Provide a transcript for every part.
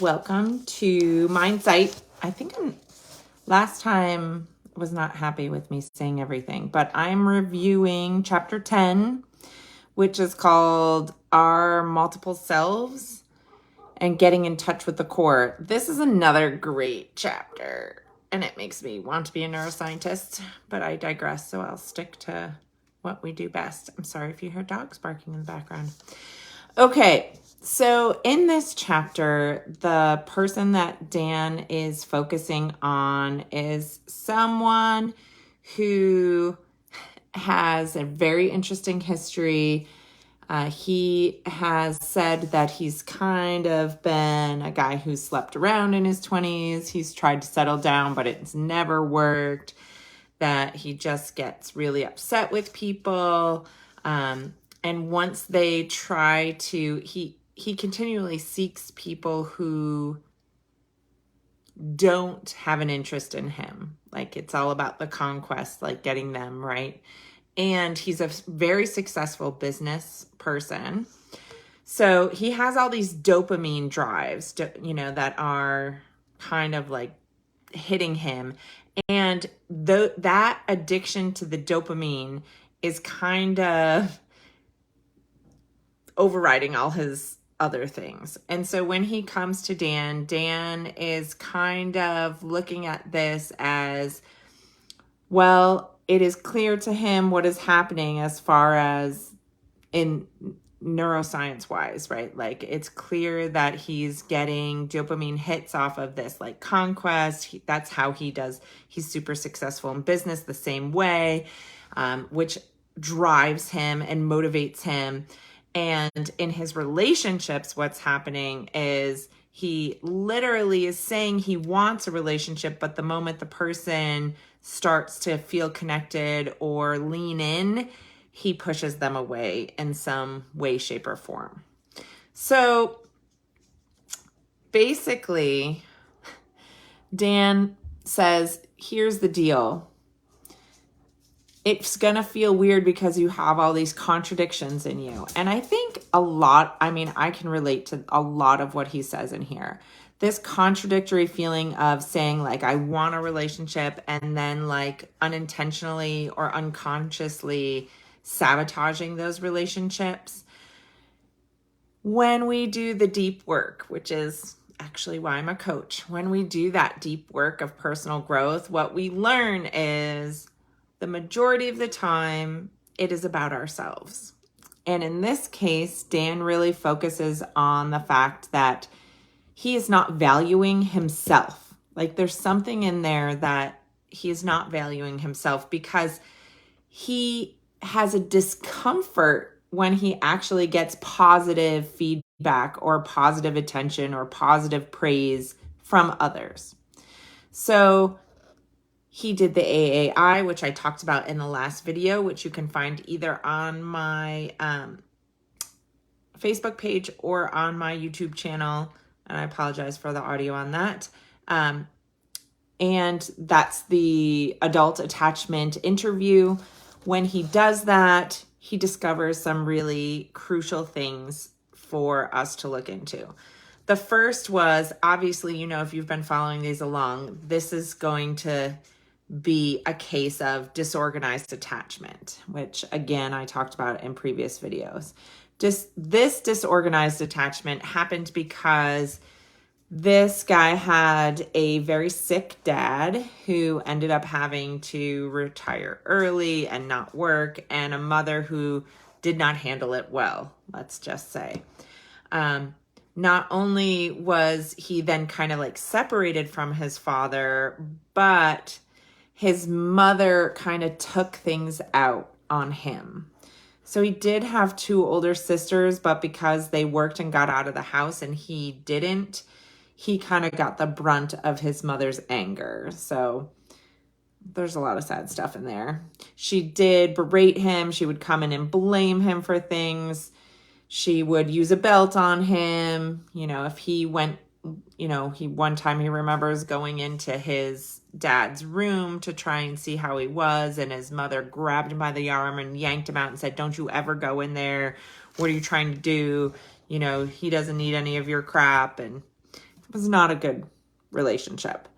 welcome to Mindsight. I think last time was not happy with me saying everything, but I'm reviewing chapter 10, which is called Our Multiple Selves and Getting in Touch with the Core. This is another great chapter, and it makes me want to be a neuroscientist, but I digress, so I'll stick to what we do best. I'm sorry if you hear dogs barking in the background. Okay, so in this chapter, the person that Dan is focusing on is someone who has a very interesting history. He has said that he's kind of been a guy who slept around in his 20s. He's tried to settle down, but it's never worked. That he just gets really upset with people. And once they try to, he continually seeks people who don't have an interest in him. Like it's all about the conquest, like getting them, right? And he's a very successful business person. So he has all these dopamine drives, that are kind of like hitting him. And that addiction to the dopamine is kind of overriding all his other things. And so when he comes to Dan, Dan is kind of looking at this as, well, it is clear to him what is happening as far as in neuroscience wise, right? Like it's clear that he's getting dopamine hits off of this like conquest. That's how he does. He's super successful in business the same way, which drives him and motivates him. And in his relationships, what's happening is he literally is saying he wants a relationship, but the moment the person starts to feel connected or lean in, he pushes them away in some way, shape, or form. So basically, Dan says, here's the deal. It's going to feel weird because you have all these contradictions in you. And I think I can relate to a lot of what he says in here. This contradictory feeling of saying like, I want a relationship and then like unintentionally or unconsciously sabotaging those relationships. When we do the deep work, which is actually why I'm a coach, when we do that deep work of personal growth, what we learn is the majority of the time, it is about ourselves. And in this case, Dan really focuses on the fact that he is not valuing himself. Like there's something in there that he is not valuing himself because he has a discomfort when he actually gets positive feedback or positive attention or positive praise from others. So he did the AAI, which I talked about in the last video, which you can find either on my Facebook page or on my YouTube channel. And I apologize for the audio on that. And that's the adult attachment interview. When he does that, he discovers some really crucial things for us to look into. The first was, obviously, if you've been following these along, this is going to be a case of disorganized attachment, which again, I talked about in previous videos. This disorganized attachment happened because this guy had a very sick dad who ended up having to retire early and not work, and a mother who did not handle it well, let's just say. Not only was he then kind of like separated from his father, but his mother kind of took things out on him. So he did have two older sisters, but because they worked and got out of the house and he didn't, he kind of got the brunt of his mother's anger. So there's a lot of sad stuff in there. She did berate him. She would come in and blame him for things. She would use a belt on him. If he went, one time he remembers going into his dad's room to try and see how he was, and his mother grabbed him by the arm and yanked him out and said, "Don't you ever go in there. What are you trying to do? He doesn't need any of your crap." And It was not a good relationship.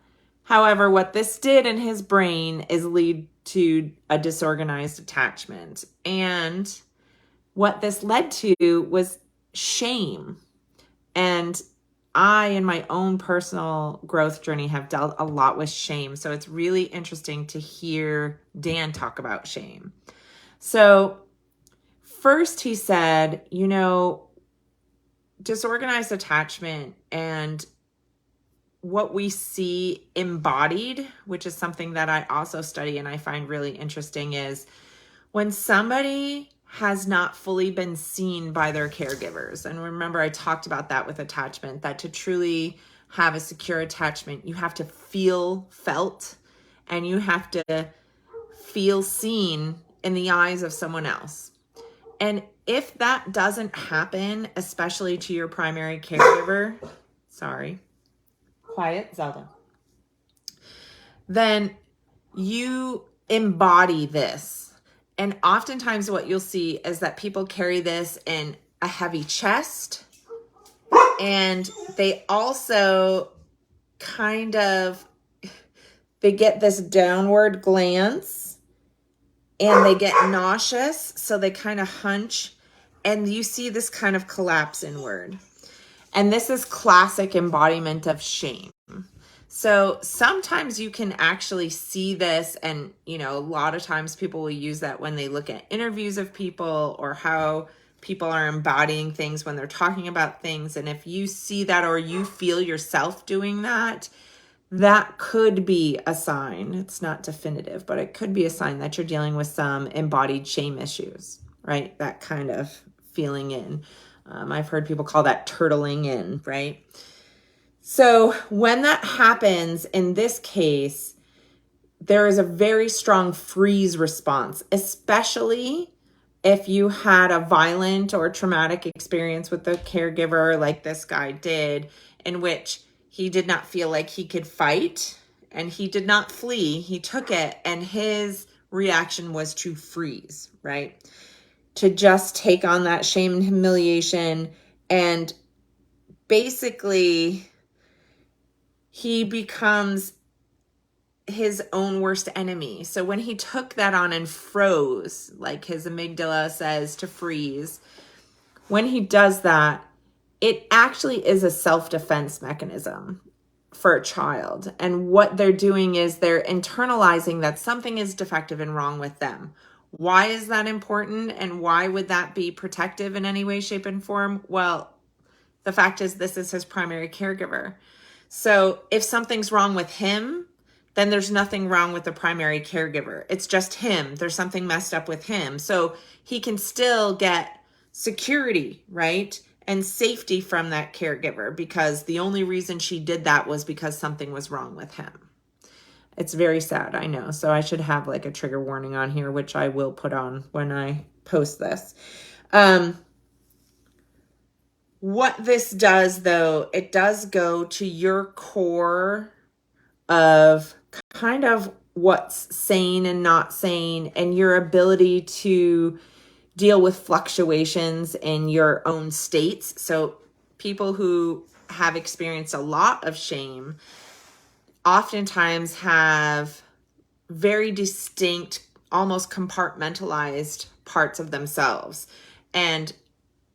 However, what this did in his brain is lead to a disorganized attachment. And what this led to was shame. And I, in my own personal growth journey, have dealt a lot with shame. So it's really interesting to hear Dan talk about shame. So first he said, disorganized attachment and what we see embodied, which is something that I also study and I find really interesting, is when somebody has not fully been seen by their caregivers. And remember, I talked about that with attachment, that to truly have a secure attachment, you have to feel felt and you have to feel seen in the eyes of someone else. And if that doesn't happen, especially to your primary caregiver, quiet, Zelda, then you embody this. And oftentimes what you'll see is that people carry this in a heavy chest, and they also they get this downward glance and they get nauseous. So they kind of hunch and you see this kind of collapse inward. And this is classic embodiment of shame. So sometimes you can actually see this, and a lot of times people will use that when they look at interviews of people or how people are embodying things when they're talking about things. And if you see that or you feel yourself doing that, that could be a sign. It's not definitive, but it could be a sign that you're dealing with some embodied shame issues, right? That kind of feeling in. I've heard people call that turtling in, right? So when that happens, in this case, there is a very strong freeze response, especially if you had a violent or traumatic experience with the caregiver like this guy did, in which he did not feel like he could fight and he did not flee. He took it, and his reaction was to freeze, right? To just take on that shame and humiliation. And basically, he becomes his own worst enemy. So when he took that on and froze, like his amygdala says to freeze, when he does that, it actually is a self-defense mechanism for a child. And what they're doing is they're internalizing that something is defective and wrong with them. Why is that important? And why would that be protective in any way, shape, and form? Well, the fact is this is his primary caregiver. So if something's wrong with him, then there's nothing wrong with the primary caregiver. It's just him. There's something messed up with him. So he can still get security, right? And safety from that caregiver, because the only reason she did that was because something was wrong with him. It's very sad, I know. So I should have like a trigger warning on here, which I will put on when I post this. What this does, though, it does go to your core of kind of what's sane and not sane, and your ability to deal with fluctuations in your own states. So people who have experienced a lot of shame oftentimes have very distinct, almost compartmentalized parts of themselves. And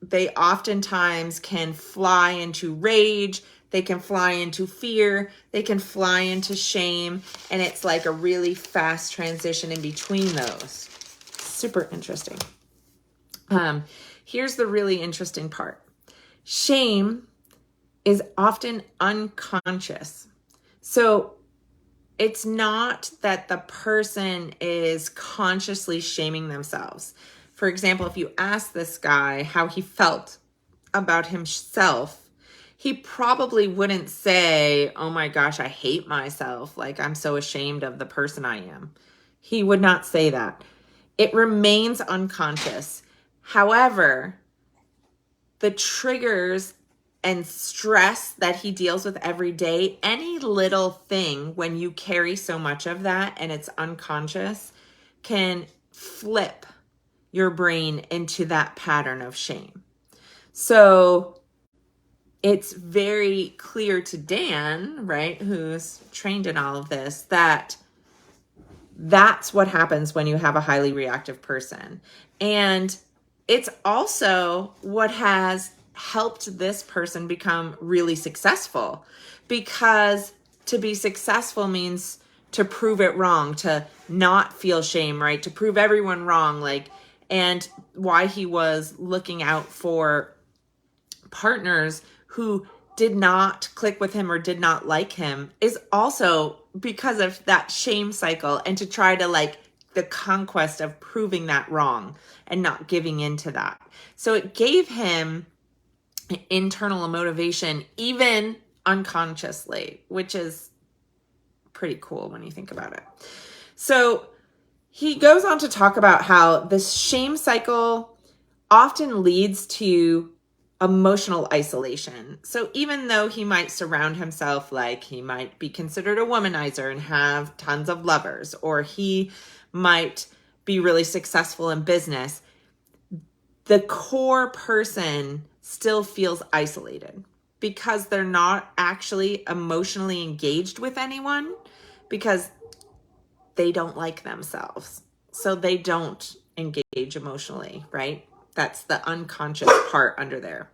they oftentimes can fly into rage, they can fly into fear, they can fly into shame, and it's like a really fast transition in between those. Super interesting. Here's the really interesting part. Shame is often unconscious. So it's not that the person is consciously shaming themselves. For example, if you ask this guy how he felt about himself, he probably wouldn't say, oh my gosh, I hate myself. Like, I'm so ashamed of the person I am. He would not say that. It remains unconscious. However, the triggers and stress that he deals with every day, any little thing, when you carry so much of that and it's unconscious, can flip your brain into that pattern of shame. So it's very clear to Dan, right, who's trained in all of this, that that's what happens when you have a highly reactive person. And it's also what has helped this person become really successful, because to be successful means to prove it wrong, to not feel shame, right? To prove everyone wrong, like, and why he was looking out for partners who did not click with him or did not like him is also because of that shame cycle, and to try to, like, the conquest of proving that wrong and not giving into that. So it gave him internal motivation, even unconsciously, which is pretty cool when you think about it. So he goes on to talk about how this shame cycle often leads to emotional isolation. So even though he might surround himself, like, he might be considered a womanizer and have tons of lovers, or he might be really successful in business, the core person still feels isolated because they're not actually emotionally engaged with anyone, because they don't like themselves. So they don't engage emotionally, right? That's the unconscious part under there.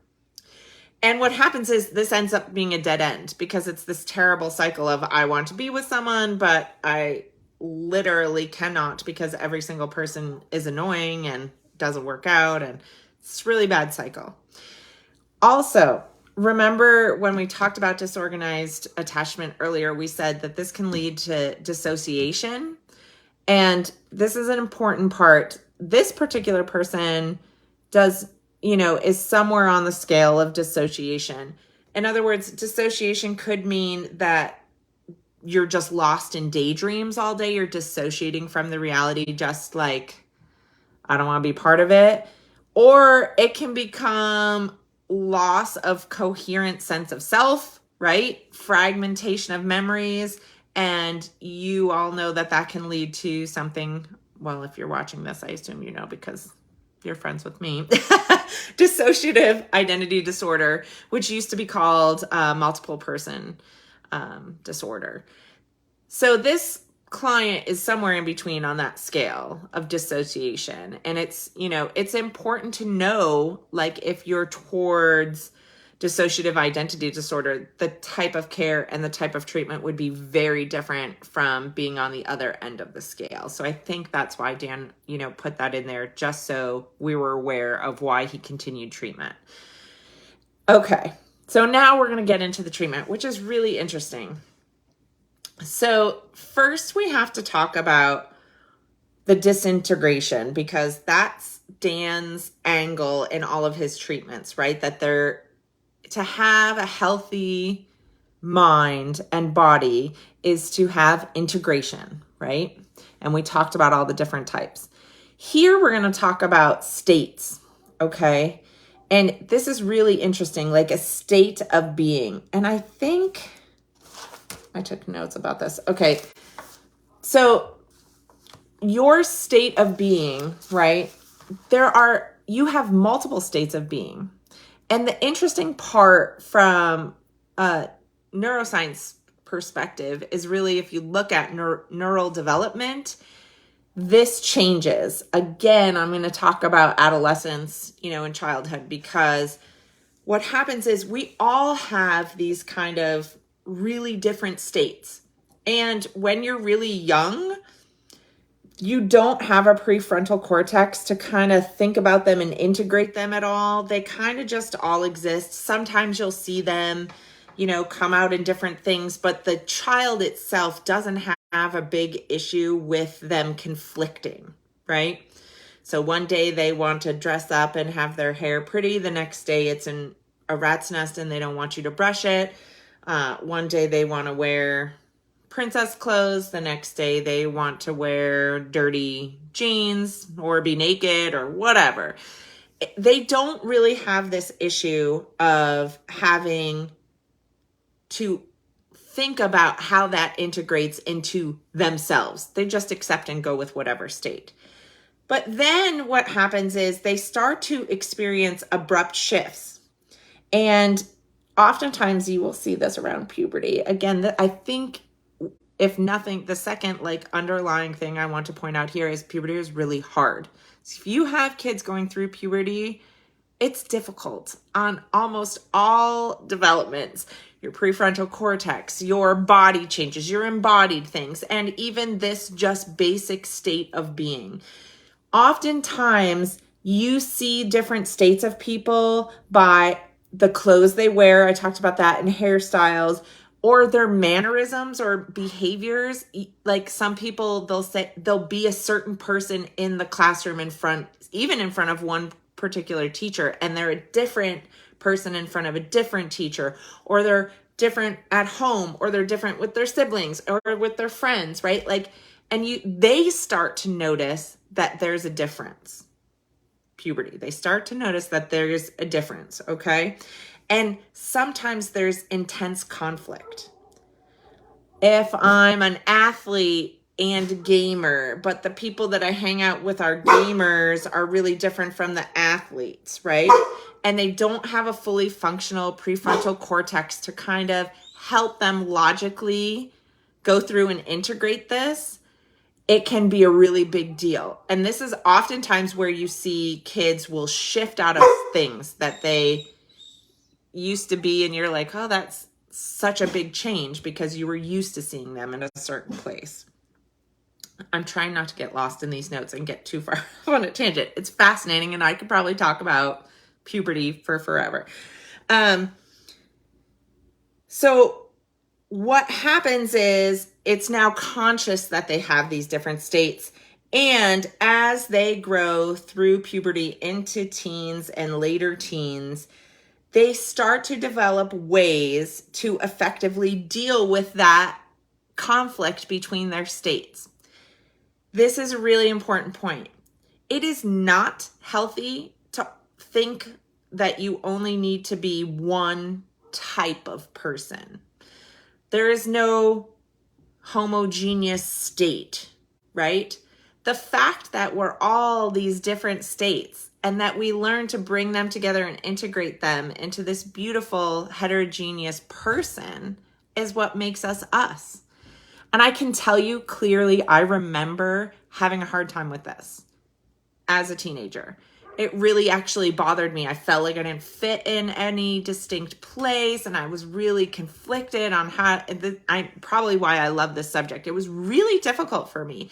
And what happens is this ends up being a dead end, because it's this terrible cycle of, I want to be with someone, but I literally cannot, because every single person is annoying and doesn't work out. And it's a really bad cycle. Also, remember when we talked about disorganized attachment earlier, we said that this can lead to dissociation. And this is an important part. This particular person is somewhere on the scale of dissociation. In other words, dissociation could mean that you're just lost in daydreams all day. You're dissociating from the reality, just like, I don't want to be part of it. Or it can become loss of coherent sense of self, right? Fragmentation of memories. And you all know that that can lead to something, well, if you're watching this, I assume you know, because you're friends with me, dissociative identity disorder, which used to be called multiple person disorder. So this client is somewhere in between on that scale of dissociation. And it's important to know, like, if you're towards dissociative identity disorder, the type of care and the type of treatment would be very different from being on the other end of the scale. So I think that's why Dan, put that in there, just so we were aware of why he continued treatment. Okay, so now we're going to get into the treatment, which is really interesting. So first we have to talk about the disintegration, because that's Dan's angle in all of his treatments, right? That to have a healthy mind and body is to have integration, right? And we talked about all the different types. Here we're going to talk about states, okay? And this is really interesting, like a state of being. And I think I took notes about this. Okay, so your state of being, right? You have multiple states of being. And the interesting part from a neuroscience perspective is really, if you look at neural development, this changes. Again, I'm going to talk about adolescence, and childhood, because what happens is we all have these kind of really different states. And when you're really young, you don't have a prefrontal cortex to kind of think about them and integrate them at all. They kind of just all exist. Sometimes you'll see them, come out in different things, but the child itself doesn't have a big issue with them conflicting, right? So one day they want to dress up and have their hair pretty. The next day it's in a rat's nest and they don't want you to brush it. One day they want to wear princess clothes. The next day they want to wear dirty jeans or be naked or whatever. They don't really have this issue of having to think about how that integrates into themselves. They just accept and go with whatever state. But then what happens is they start to experience abrupt shifts. And oftentimes you will see this around puberty. Again, I think if nothing, the second like underlying thing I want to point out here is puberty is really hard. So if you have kids going through puberty, it's difficult on almost all developments. Your prefrontal cortex, your body changes, your embodied things, and even this just basic state of being. Oftentimes, you see different states of people by the clothes they wear. I talked about that, and hairstyles, or their mannerisms or behaviors. Like some people, they'll be a certain person in the classroom even in front of one particular teacher, and they're a different person in front of a different teacher, or they're different at home, or they're different with their siblings or with their friends, right? Like, and they start to notice that there's a difference. Puberty, they start to notice that there's a difference, okay? And sometimes there's intense conflict. If I'm an athlete and gamer, but the people that I hang out with are gamers are really different from the athletes, right? And they don't have a fully functional prefrontal cortex to kind of help them logically go through and integrate this, it can be a really big deal. And this is oftentimes where you see kids will shift out of things that they used to be, and you're like, oh, that's such a big change because you were used to seeing them in a certain place. I'm trying not to get lost in these notes and get too far on a tangent. It's fascinating, and I could probably talk about puberty for forever. So what happens is it's now conscious that they have these different states. And as they grow through puberty into teens and later teens, they start to develop ways to effectively deal with that conflict between their states. This is a really important point. It is not healthy to think that you only need to be one type of person. There is no homogeneous state, right? The fact that we're all these different states and that we learn to bring them together and integrate them into this beautiful heterogeneous person is what makes us us. And I can tell you clearly, I remember having a hard time with this as a teenager. It really actually bothered me. I felt like I didn't fit in any distinct place, and I was really conflicted on probably why I love this subject. It was really difficult for me.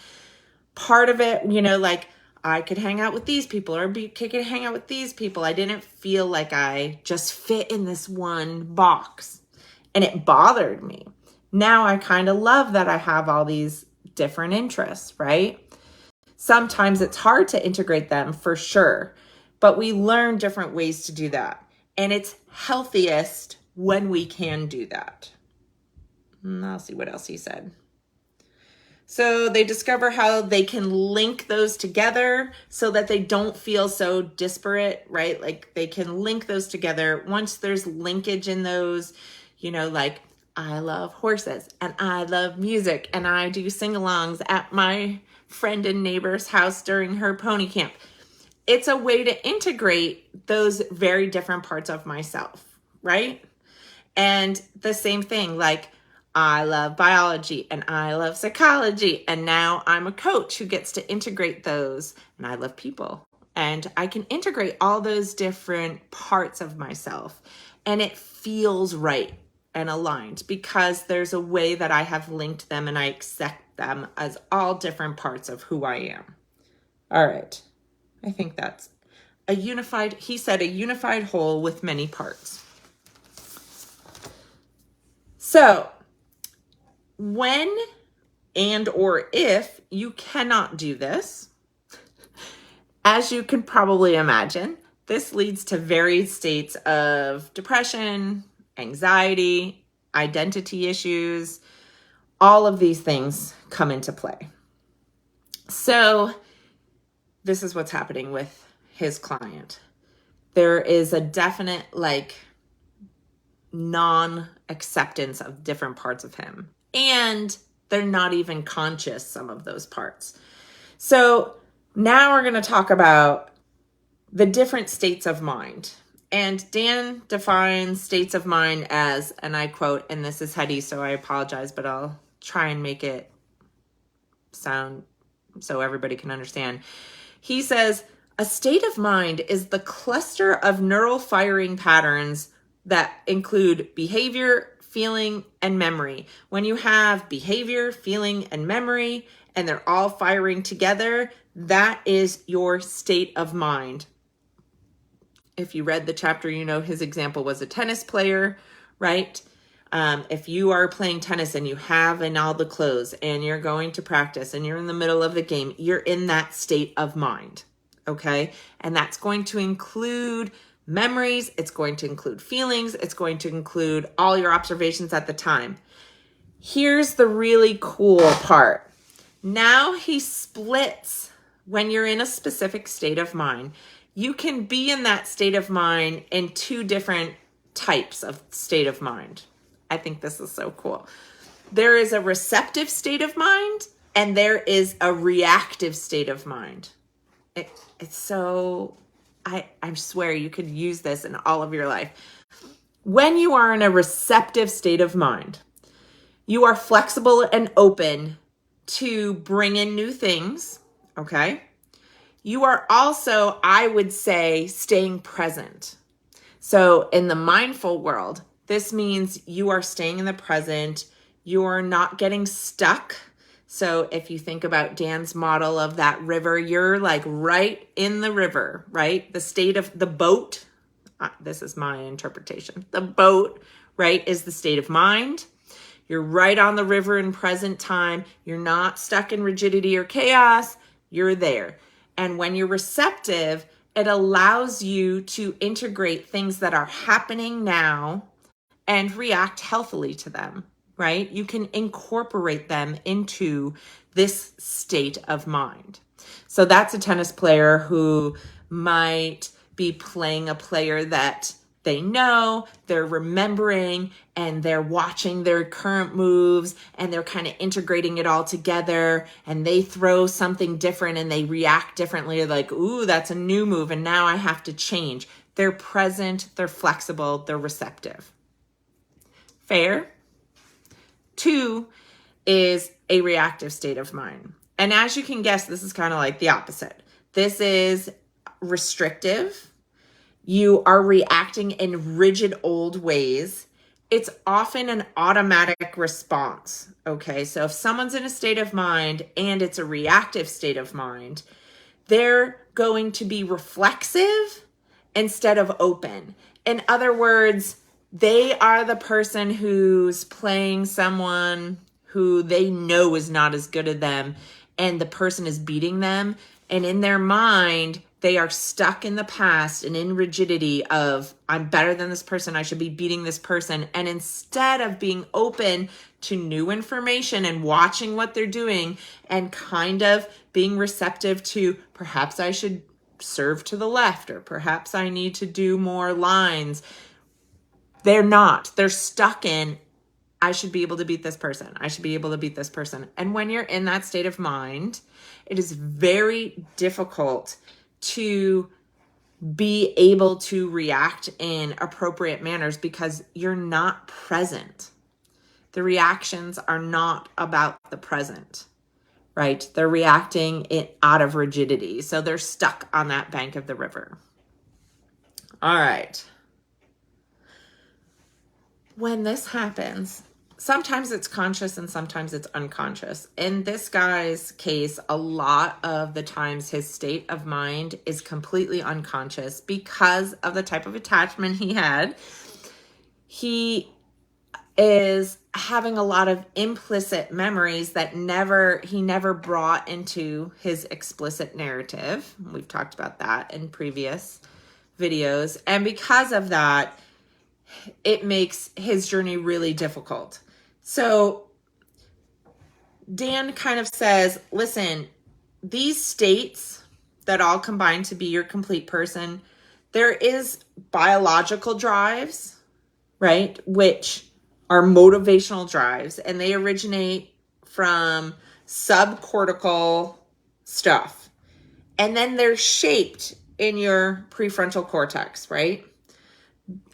Part of it, like I could hang out with these people or could hang out with these people. I didn't feel like I just fit in this one box, and it bothered me. Now I kind of love that I have all these different interests, right? Sometimes it's hard to integrate them for sure, but we learn different ways to do that. And it's healthiest when we can do that. I'll see what else he said. So they discover how they can link those together so that they don't feel so disparate, right? Like they can link those together. Once there's linkage in those, like I love horses and I love music and I do sing-alongs at my friend and neighbor's house during her pony camp. It's a way to integrate those very different parts of myself, right? And the same thing, like I love biology and I love psychology, and now I'm a coach who gets to integrate those, and I love people, and I can integrate all those different parts of myself, and it feels right and aligned because there's a way that I have linked them and I accept them as all different parts of who I am. All right. I think that's he said a unified whole with many parts. So when and or if you cannot do this, as you can probably imagine, this leads to varied states of depression, anxiety, identity issues. All of these things come into play. So this is what's happening with his client. There is a definite non-acceptance of different parts of him. And they're not even conscious, some of those parts. So now we're going to talk about the different states of mind And Dan defines states of mind as, and I quote, and this is heady, so I apologize, but I'll try and make it sound so everybody can understand. He says, a state of mind is the cluster of neural firing patterns that include behavior, feeling, and memory. When you have behavior, feeling, and memory, and they're all firing together, that is your state of mind. If you read the chapter, you know his example was a tennis player, right? If you are playing tennis and you have in all the clothes and you're going to practice and you're in the middle of the game, you're in that state of mind, okay? And that's going to include memories, it's going to include feelings, it's going to include all your observations at the time. Here's the really cool part. Now he splits when you're in a specific state of mind. You can be in that state of mind in two different types of state of mind. I think this is so cool. There is a receptive state of mind and there is a reactive state of mind. It's so, I swear you could use this in all of your life. When you are in a receptive state of mind, you are flexible and open to bring in new things, okay? You are also, I would say, staying present. So in the mindful world, this means you are staying in the present. You are not getting stuck. So if you think about Dan's model of that river, you're like right in the river, right? The state of the boat, this is my interpretation. The boat, right, is the state of mind. You're right on the river in present time. You're not stuck in rigidity or chaos. You're there. And when you're receptive, it allows you to integrate things that are happening now and react healthily to them, right? You can incorporate them into this state of mind. So that's a tennis player who might be playing a player that they know, they're remembering, and they're watching their current moves, and they're kind of integrating it all together, and they throw something different and they react differently, like, ooh, that's a new move, and now I have to change. They're present, they're flexible, they're receptive. Fair? 2 is a reactive state of mind. And as you can guess, this is kind of like the opposite. This is restrictive. You are reacting in rigid old ways. It's often an automatic response, okay? So if someone's in a state of mind and it's a reactive state of mind, they're going to be reflexive instead of open. In other words, they are the person who's playing someone who they know is not as good as them, and the person is beating them. And in their mind, they are stuck in the past and in rigidity of, I'm better than this person, I should be beating this person. And instead of being open to new information and watching what they're doing and kind of being receptive to, perhaps I should serve to the left, or perhaps I need to do more lines, they're not. They're stuck in, I should be able to beat this person. I should be able to beat this person. And when you're in that state of mind, it is very difficult to be able to react in appropriate manners because you're not present. The reactions are not about the present, right? They're reacting it out of rigidity. So they're stuck on that bank of the river. All right. When this happens, sometimes it's conscious and sometimes it's unconscious. In this guy's case, a lot of the times his state of mind is completely unconscious because of the type of attachment he had. He is having a lot of implicit memories that he never brought into his explicit narrative. We've talked about that in previous videos. And because of that, it makes his journey really difficult. So Dan kind of says, listen, these states that all combine to be your complete person, there is biological drives, right? Which are motivational drives, and they originate from subcortical stuff. And then they're shaped in your prefrontal cortex, right?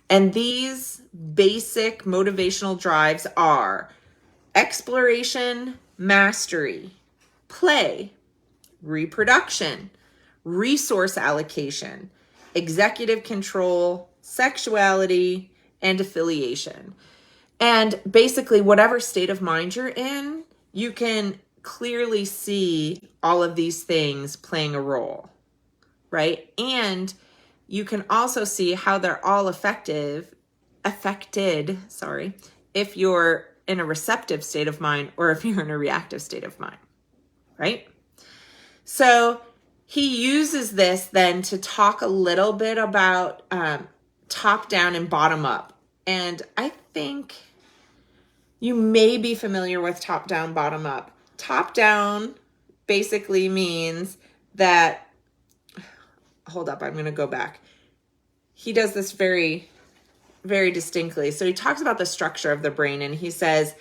And these basic motivational drives are exploration, mastery, play, reproduction, resource allocation, executive control, sexuality, and affiliation. And basically, whatever state of mind you're in, you can clearly see all of these things playing a role, right? And you can also see how they're all affected, if you're in a receptive state of mind or if you're in a reactive state of mind, right? So he uses this then to talk a little bit about top down and bottom up. And I think you may be familiar with top down, bottom up. Top down basically means that, hold up, I'm going to go back. He does this very, very distinctly. So he talks about the structure of the brain, and he says,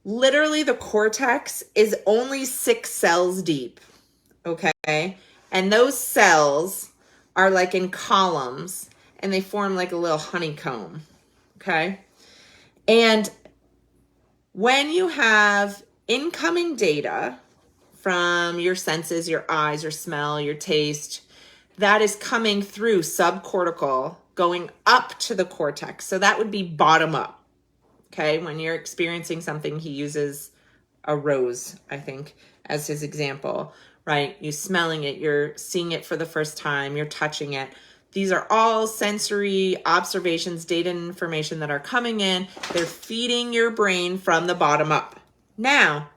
literally the cortex is only 6 cells deep, okay? And those cells are like in columns, and they form like a little honeycomb, okay? And when you have incoming data from your senses, your eyes, your smell, your taste, that is coming through subcortical, going up to the cortex. So that would be bottom up, okay? When you're experiencing something, he uses a rose, I think, as his example, right? You're smelling it, you're seeing it for the first time, you're touching it. These are all sensory observations, data, and information that are coming in. They're feeding your brain from the bottom up. Now,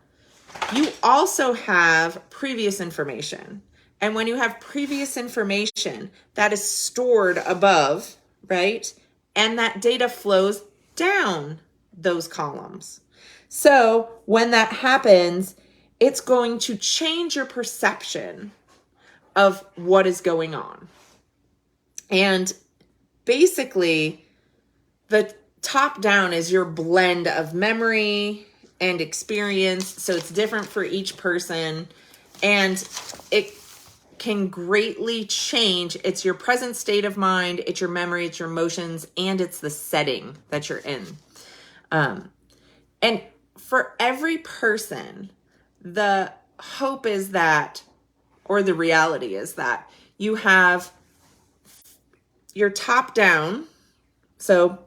you also have previous information. And when you have previous information, that is stored above, right? And that data flows down those columns. So when that happens, it's going to change your perception of what is going on. And basically, the top down is your blend of memory and experience. So it's different for each person. And it can greatly change. It's your present state of mind, it's your memory, it's your emotions, and it's the setting that you're in. And for every person, the hope is that, or the reality is that, you have your top down, so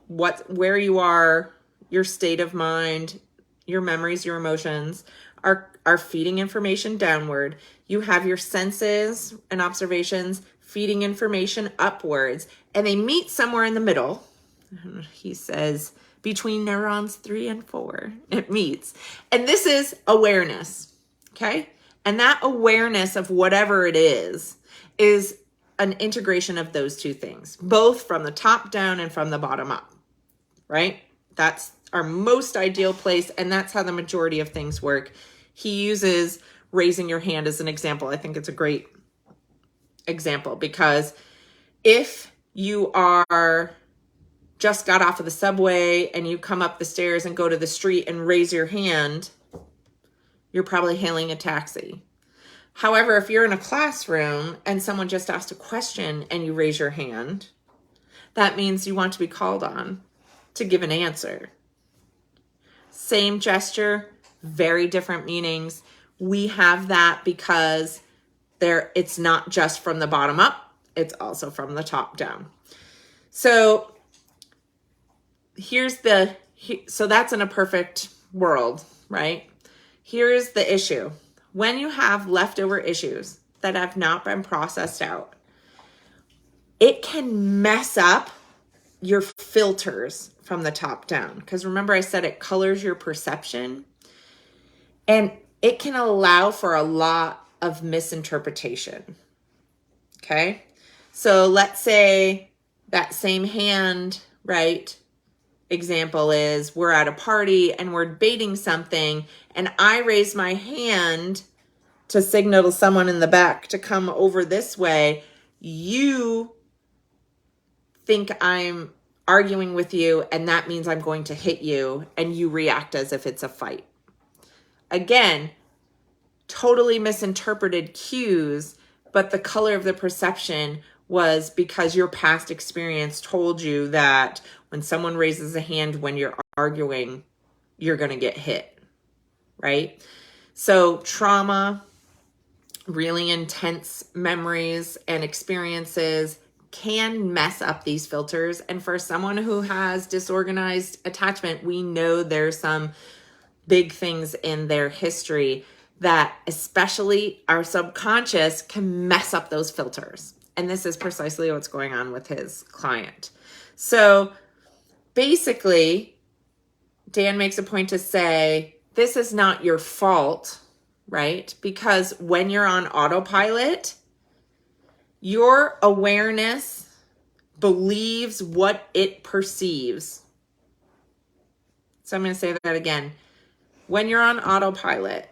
where you are, your state of mind, your memories, your emotions are feeding information downward. You have your senses and observations feeding information upwards, and they meet somewhere in the middle. He says between neurons 3 and 4, it meets. And this is awareness, okay? And that awareness of whatever it is an integration of those two things, both from the top down and from the bottom up, right? That's our most ideal place, and that's how the majority of things work. He uses raising your hand as an example. I think it's a great example, because if you are just got off of the subway and you come up the stairs and go to the street and raise your hand, you're probably hailing a taxi. However, if you're in a classroom and someone just asked a question and you raise your hand, that means you want to be called on to give an answer. Same gesture, very different meanings. We have that because it's not just from the bottom up, it's also from the top down. So so that's in a perfect world, right? Here's the issue. When you have leftover issues that have not been processed out, it can mess up your filters from the top down. Because remember, I said it colors your perception, and it can allow for a lot of misinterpretation. Okay? So let's say that same hand, right? Example is we're at a party and we're debating something, and I raise my hand to signal to someone in the back to come over this way. You think I'm arguing with you, and that means I'm going to hit you, and you react as if it's a fight. Again, totally misinterpreted cues, but the color of the perception was because your past experience told you that when someone raises a hand when you're arguing, you're going to get hit, right? So trauma, really intense memories and experiences can mess up these filters. And for someone who has disorganized attachment, we know there's some big things in their history that especially our subconscious can mess up those filters. And this is precisely what's going on with his client. So basically, Dan makes a point to say, this is not your fault, right? Because when you're on autopilot, your awareness believes what it perceives. So I'm going to say that again. When you're on autopilot,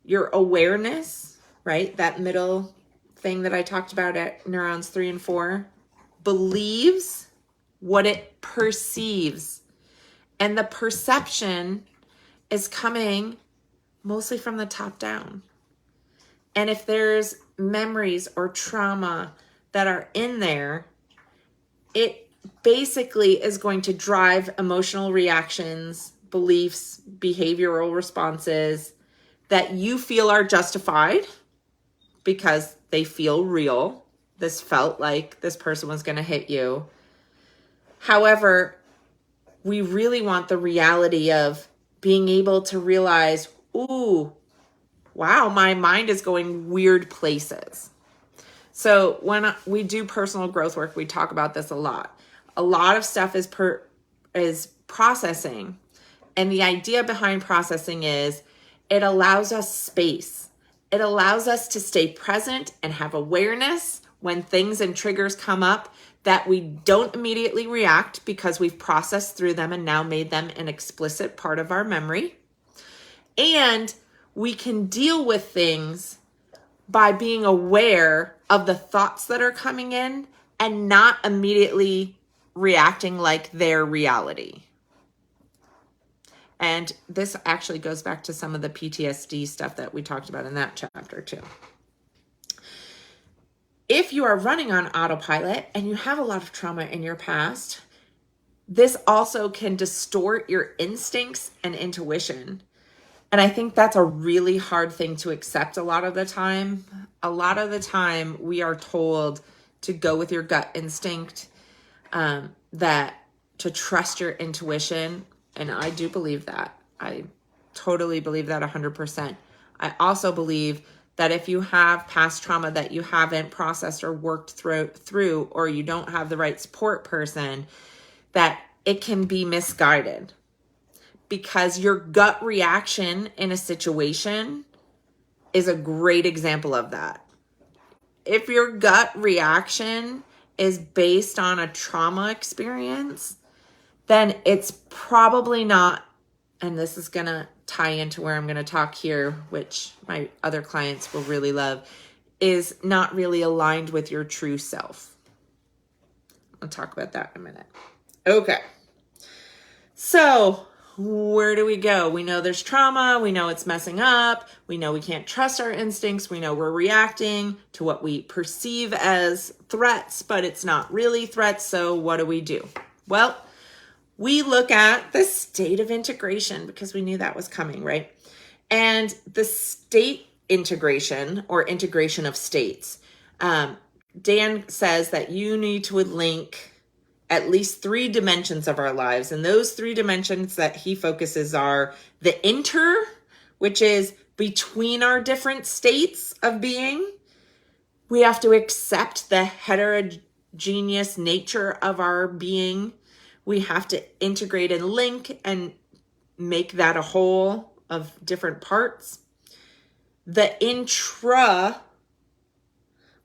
your awareness, right, that middle thing that I talked about at neurons 3 and 4, believes what it perceives. And the perception is coming mostly from the top down. And if there's memories or trauma that are in there, it basically is going to drive emotional reactions, beliefs, behavioral responses that you feel are justified because they feel real. This felt like this person was going to hit you. However, we really want the reality of being able to realize, ooh, wow, my mind is going weird places. So when we do personal growth work, we talk about this a lot. A lot of stuff is processing. And the idea behind processing is it allows us space. It allows us to stay present and have awareness when things and triggers come up, that we don't immediately react because we've processed through them and now made them an explicit part of our memory. And we can deal with things by being aware of the thoughts that are coming in and not immediately reacting like their reality. And this actually goes back to some of the PTSD stuff that we talked about in that chapter too. If you are running on autopilot and you have a lot of trauma in your past, this also can distort your instincts and intuition. And I think that's a really hard thing to accept a lot of the time. A lot of the time we are told to go with your gut instinct, that to trust your intuition. And I do believe that. I totally believe that 100%. I also believe that if you have past trauma that you haven't processed or worked through, or you don't have the right support person, that it can be misguided. Because your gut reaction in a situation is a great example of that. If your gut reaction is based on a trauma experience, then it's probably not, and this is going to tie into where I'm going to talk here, which my other clients will really love, is not really aligned with your true self. I'll talk about that in a minute. Okay. So where do we go? We know there's trauma. We know it's messing up. We know we can't trust our instincts. We know we're reacting to what we perceive as threats, but it's not really threats. So what do? Well, we look at the state of integration because we knew that was coming, right? And the state integration or integration of states. Dan says that you need to link at least 3 dimensions of our lives. And those 3 dimensions that he focuses are the inter, which is between our different states of being. We have to accept the heterogeneous nature of our being. We have to integrate and link and make that a whole of different parts. The intra,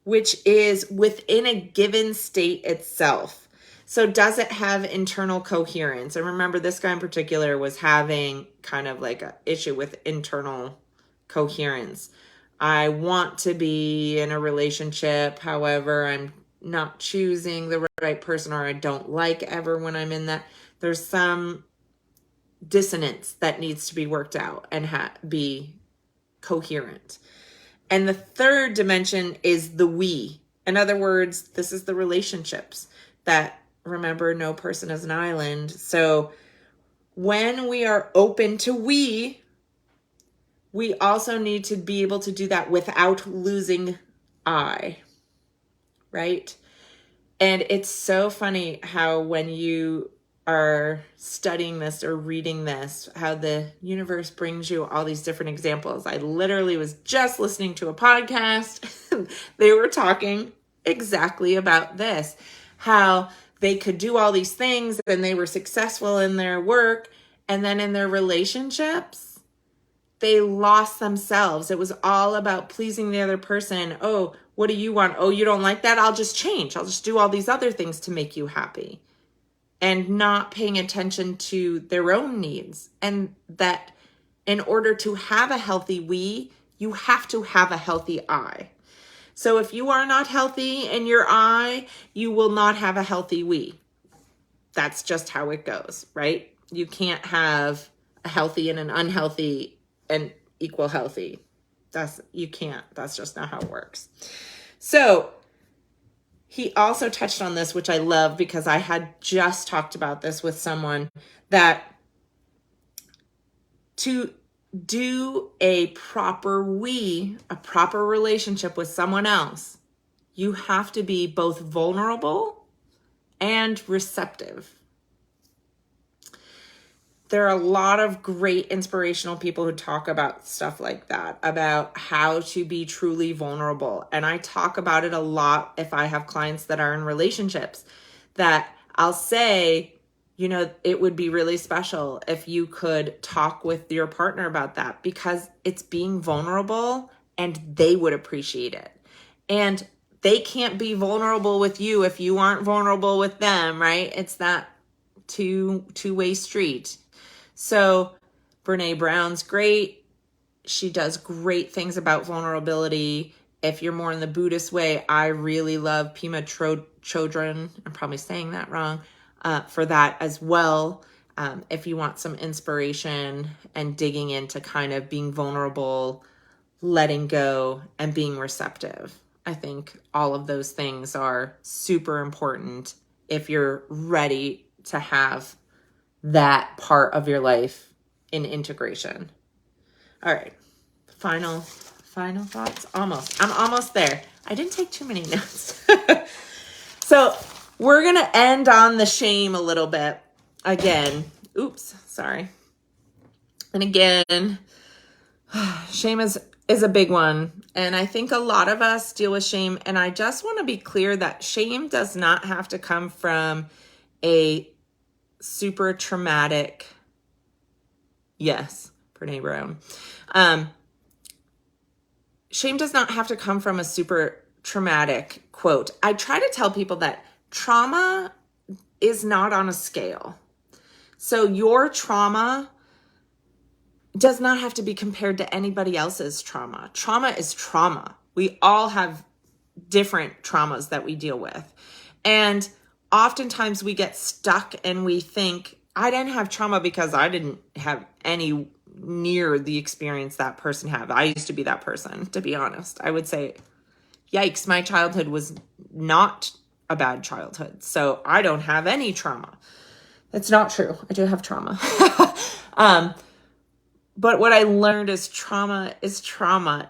which is within a given state itself. So does it have internal coherence? And remember, this guy in particular was having kind of like an issue with internal coherence. I want to be in a relationship. However, I'm not choosing the right person, or I don't like ever when I'm in that. There's some dissonance that needs to be worked out and be coherent. And the third dimension is the we. In other words, this is the relationships that, remember, no person is an island. So when we are open to we also need to be able to do that without losing I, right? And it's so funny how when you are studying this or reading this, how the universe brings you all these different examples. I literally was just listening to a podcast. They were talking exactly about this, how they could do all these things and they were successful in their work. And then in their relationships, they lost themselves. It was all about pleasing the other person. Oh, what do you want? Oh, you don't like that? I'll just change. I'll just do all these other things to make you happy. And not paying attention to their own needs. And that in order to have a healthy we, you have to have a healthy I. So if you are not healthy in your I, you will not have a healthy we. That's just how it goes, right? You can't have a healthy and an unhealthy and equal healthy. You can't. That's just not how it works. So he also touched on this, which I love because I had just talked about this with someone, that to do a proper relationship with someone else, you have to be both vulnerable and receptive. There are a lot of great inspirational people who talk about stuff like that, about how to be truly vulnerable. And I talk about it a lot if I have clients that are in relationships, that I'll say, it would be really special if you could talk with your partner about that, because it's being vulnerable and they would appreciate it. And they can't be vulnerable with you if you aren't vulnerable with them, right? It's that two-way street. So Brene Brown's great. She does great things about vulnerability. If you're more in the Buddhist way, I really love Pema Chodron. I'm probably saying that wrong, for that as well. If you want some inspiration and digging into kind of being vulnerable, letting go, and being receptive. I think all of those things are super important if you're ready to have that part of your life in integration. All right. Final thoughts. I'm almost there. I didn't take too many notes. So we're going to end on the shame a little bit again. Oops, sorry. And again, shame is a big one. And I think a lot of us deal with shame. And I just want to be clear that shame does not have to come from a super traumatic, yes, Brene Brown. Shame does not have to come from a super traumatic quote. I try to tell people that trauma is not on a scale. So your trauma does not have to be compared to anybody else's trauma. Trauma is trauma. We all have different traumas that we deal with. And oftentimes we get stuck and we think, I didn't have trauma because I didn't have any near the experience that person had. I used to be that person, to be honest. I would say, yikes, my childhood was not a bad childhood, so I don't have any trauma. That's not true. I do have trauma. But what I learned is trauma is trauma.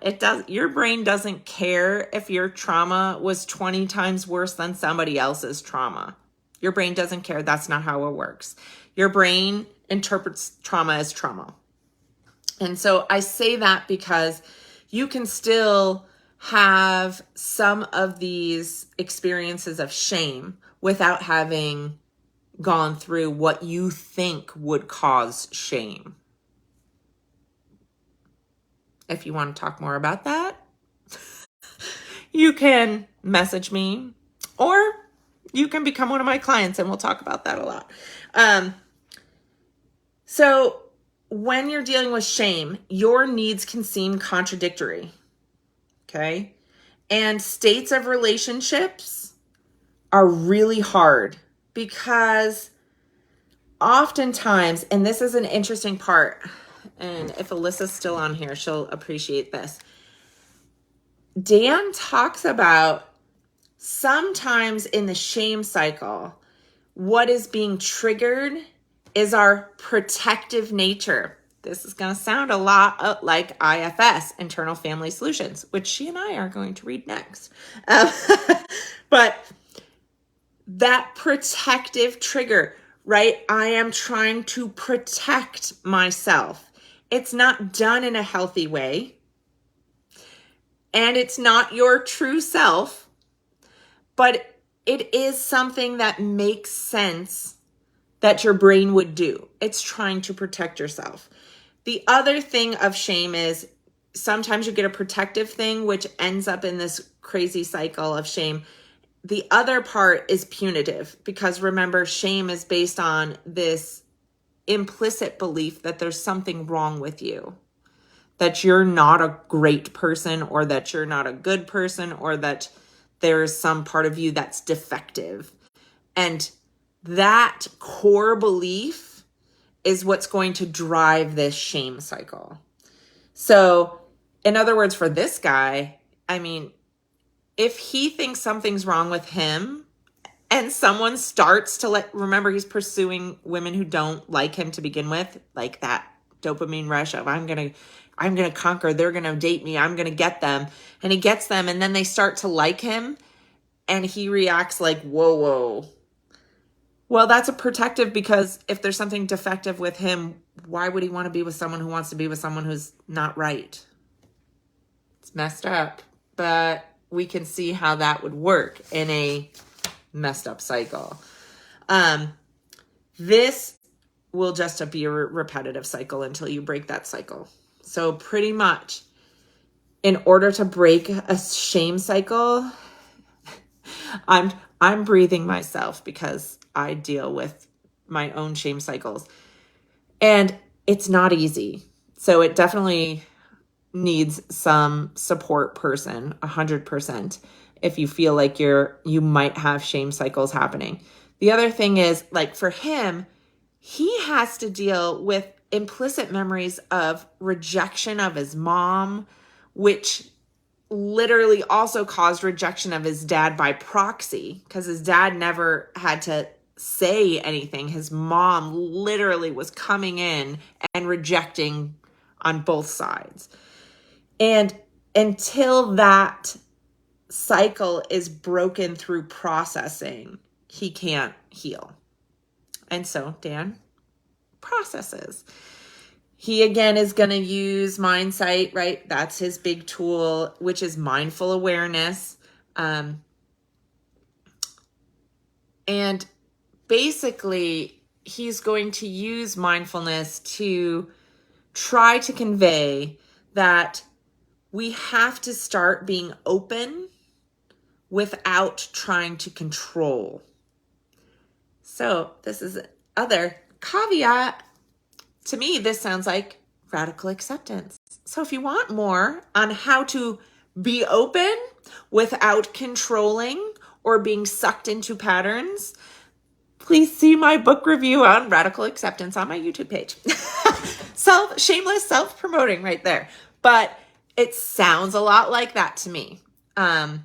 Your brain doesn't care if your trauma was 20 times worse than somebody else's trauma. Your brain doesn't care. That's not how it works. Your brain interprets trauma as trauma. And so I say that because you can still have some of these experiences of shame without having gone through what you think would cause shame. If you want to talk more about that, you can message me, or you can become one of my clients and we'll talk about that a lot. So when you're dealing with shame, your needs can seem contradictory. Okay. And states of relationships are really hard because oftentimes, and this is an interesting part, and if Alyssa's still on here, she'll appreciate this. Dan talks about sometimes in the shame cycle, what is being triggered is our protective nature. This is going to sound a lot like IFS, Internal Family Solutions, which she and I are going to read next. But that protective trigger, right? I am trying to protect myself. It's not done in a healthy way. And it's not your true self, but it is something that makes sense that your brain would do. It's trying to protect yourself. The other thing of shame is sometimes you get a protective thing, which ends up in this crazy cycle of shame. The other part is punitive, because remember, shame is based on this implicit belief that there's something wrong with you, that you're not a great person, or that you're not a good person, or that there's some part of you that's defective. And that core belief is what's going to drive this shame cycle. So, in other words, for this guy, I mean, if he thinks something's wrong with him and someone starts to remember, he's pursuing women who don't like him to begin with, like that dopamine rush of I'm going to conquer, they're going to date me, I'm going to get them. And he gets them, and then they start to like him, and he reacts like, whoa. Well, that's a protective, because if there's something defective with him, why would he want to be with someone who wants to be with someone who's not right? It's messed up, but we can see how that would work in a messed up cycle. This will just be a repetitive cycle until you break that cycle. So pretty much, in order to break a shame cycle, I'm breathing myself because I deal with my own shame cycles. And it's not easy. So it definitely needs some support person, 100%, if you feel like you might have shame cycles happening. The other thing is, like for him, he has to deal with implicit memories of rejection of his mom, which literally also caused rejection of his dad by proxy, because his dad never had to say anything. His mom literally was coming in and rejecting on both sides. And until that cycle is broken through processing, he can't heal. And so Dan processes. He, again, is going to use Mindsight, right? That's his big tool, which is mindful awareness. And basically, he's going to use mindfulness to try to convey that we have to start being open without trying to control. So this is another caveat. To me, this sounds like radical acceptance. So if you want more on how to be open without controlling or being sucked into patterns, please see my book review on radical acceptance on my YouTube page. Shameless self-promoting right there. But it sounds a lot like that to me. And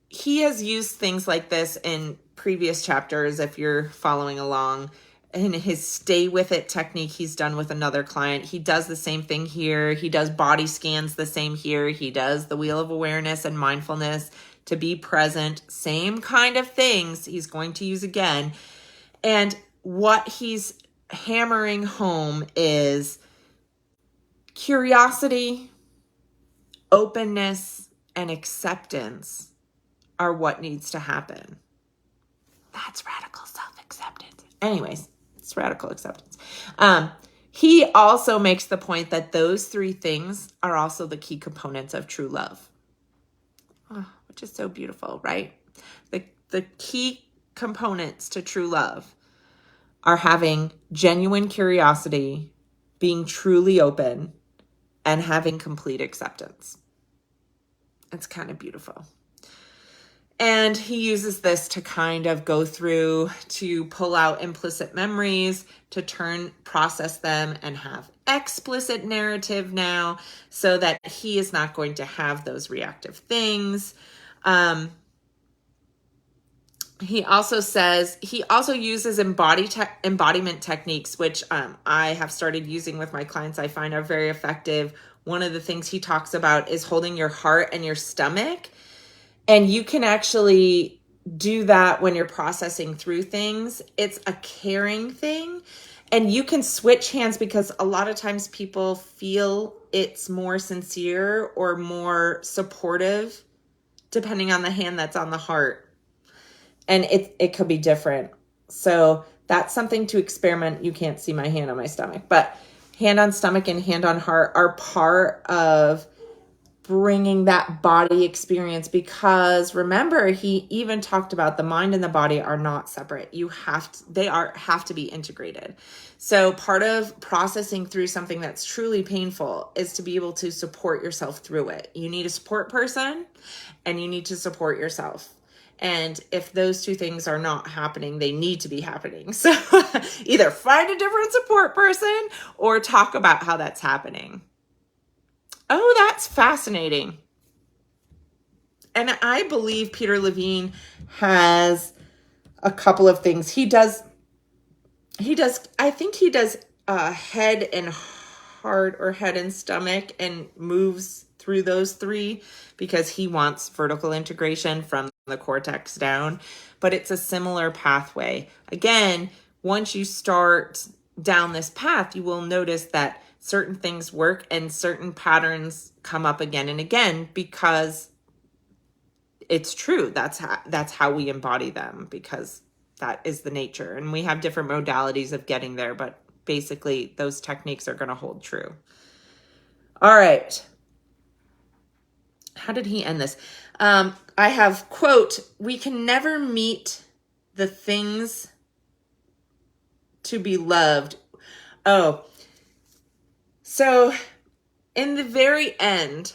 he has used things like this in previous chapters, if you're following along. In his stay with it technique he's done with another client, he does the same thing here. He does body scans the same here. He does the wheel of awareness and mindfulness to be present. Same kind of things he's going to use again. And what he's hammering home is curiosity, openness, and acceptance are what needs to happen. That's radical self-acceptance. Anyways, it's radical acceptance. He also makes the point that those three things are also the key components of true love, which is so beautiful, right? The key components to true love are having genuine curiosity, being truly open, and having complete acceptance. It's kind of beautiful. And he uses this to kind of go through to pull out implicit memories, to process them and have explicit narrative now so that he is not going to have those reactive things. He also uses embodiment techniques, which I have started using with my clients. I find are very effective. One of the things he talks about is holding your heart and your stomach. And you can actually do that when you're processing through things. It's a caring thing. And you can switch hands because a lot of times people feel it's more sincere or more supportive depending on the hand that's on the heart. And it could be different. So that's something to experiment. You can't see my hand on my stomach, but hand on stomach and hand on heart are part of bringing that body experience, because remember, he even talked about the mind and the body are not separate. They have to be integrated. So part of processing through something that's truly painful is to be able to support yourself through it. You need a support person and you need to support yourself. And if those two things are not happening, they need to be happening. So either find a different support person or talk about how that's happening. Oh, that's fascinating. And I believe Peter Levine has a couple of things. I think he does head and heart or head and stomach and moves through those three because he wants vertical integration from the cortex down. But it's a similar pathway. Again, once you start down this path, you will notice that certain things work and certain patterns come up again and again because it's true. That's how we embody them, because that is the nature. And we have different modalities of getting there, but basically those techniques are going to hold true. All right. How did he end this? I have, quote, "We can never meet the things to be loved." Oh, so in the very end,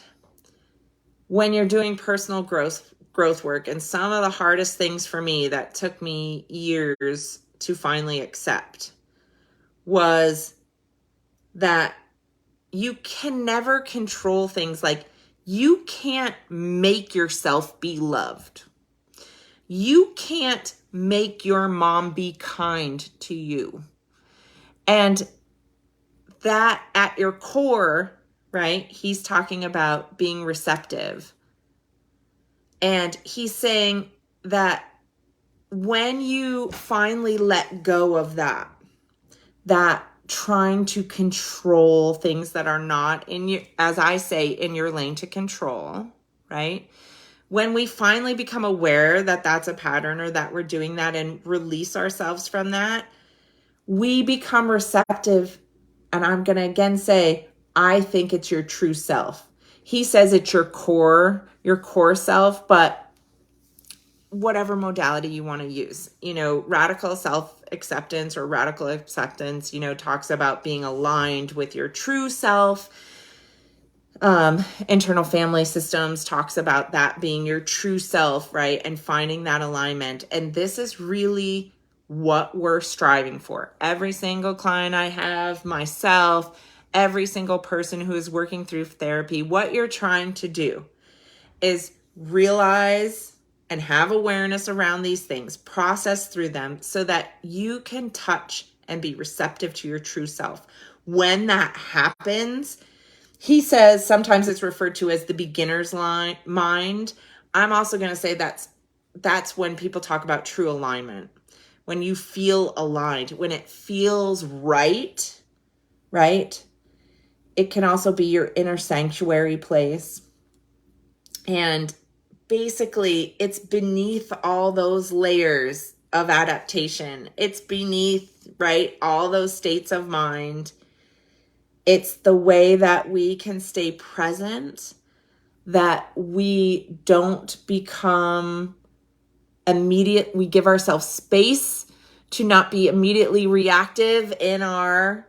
when you're doing personal growth work, and some of the hardest things for me that took me years to finally accept was that you can never control things. Like, you can't make yourself be loved. You can't make your mom be kind to you. And that at your core, right? He's talking about being receptive. And he's saying that when you finally let go of that trying to control things that are not in your, as I say, in your lane to control, right? When we finally become aware that that's a pattern or that we're doing that and release ourselves from that, we become receptive. And I'm going to again say, I think it's your true self. He says it's your core self, but whatever modality you want to use, radical self-acceptance or radical acceptance, talks about being aligned with your true self. Internal family systems talks about that being your true self, right? And finding that alignment. And this is really what we're striving for. Every single client I have, myself, every single person who is working through therapy, what you're trying to do is realize and have awareness around these things, process through them so that you can touch and be receptive to your true self. When that happens, he says sometimes it's referred to as the beginner's mind. I'm also going to say that's when people talk about true alignment. When you feel aligned, when it feels right? It can also be your inner sanctuary place. And basically, it's beneath all those layers of adaptation. It's beneath, right, all those states of mind. It's the way that we can stay present, that we don't become immediate. We give ourselves space to not be immediately reactive in our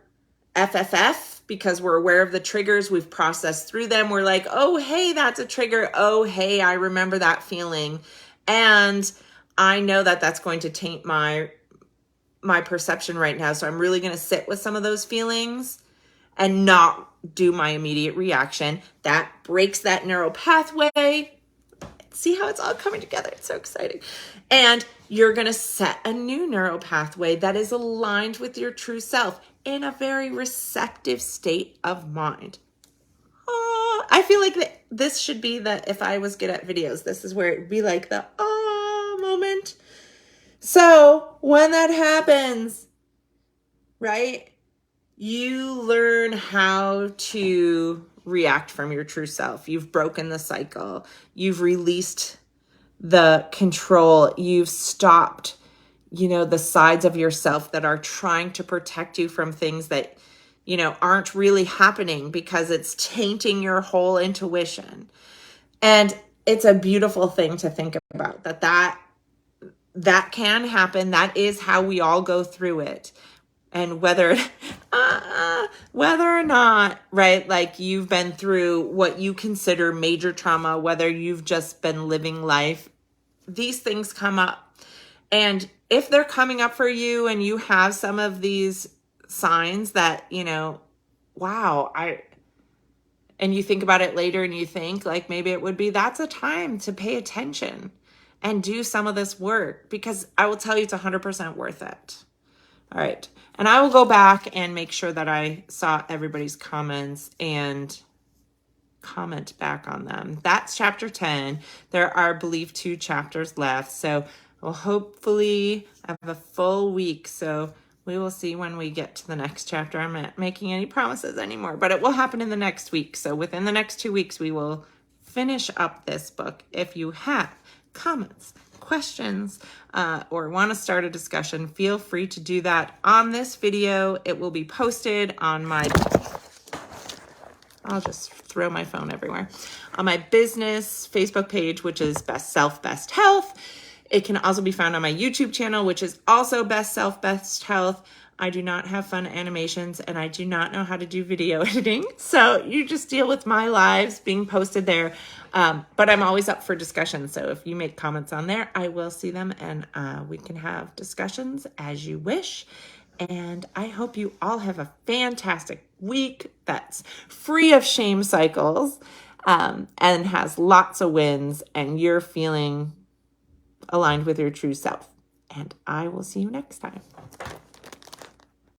FFF, because we're aware of the triggers. We've processed through them. We're like, oh, hey, that's a trigger. Oh, hey, I remember that feeling. And I know that that's going to taint my perception right now. So I'm really going to sit with some of those feelings and not do my immediate reaction. That breaks that neural pathway. See how it's all coming together. It's so exciting. And you're going to set a new neural pathway that is aligned with your true self in a very receptive state of mind. Oh, I feel like this should be if I was good at videos, this is where it would be like the moment. So when that happens, right, you learn how to react from your true self. You've broken the cycle. You've released the control. You've stopped, the sides of yourself that are trying to protect you from things that, aren't really happening because it's tainting your whole intuition. And it's a beautiful thing to think about that can happen. That is how we all go through it. And whether or not, right, like you've been through what you consider major trauma, whether you've just been living life, these things come up. And if they're coming up for you and you have some of these signs that, wow, and you think about it later and you think like maybe it would be, that's a time to pay attention and do some of this work, because I will tell you it's 100% worth it. All right. And I will go back and make sure that I saw everybody's comments and comment back on them. That's chapter 10. There are, I believe, 2 chapters left. So we'll hopefully have a full week. So we will see when we get to the next chapter. I'm not making any promises anymore, but it will happen in the next week. So within the next 2 weeks, we will finish up this book. If you have comments, questions, or want to start a discussion, feel free to do that on this video. It will be posted on I'll just throw my phone everywhere, on my business Facebook page, which is Best Self, Best Health. It can also be found on my YouTube channel, which is also Best Self, Best Health. I do not have fun animations and I do not know how to do video editing. So you just deal with my lives being posted there. But I'm always up for discussion. So if you make comments on there, I will see them and we can have discussions as you wish. And I hope you all have a fantastic week that's free of shame cycles and has lots of wins, and you're feeling aligned with your true self. And I will see you next time.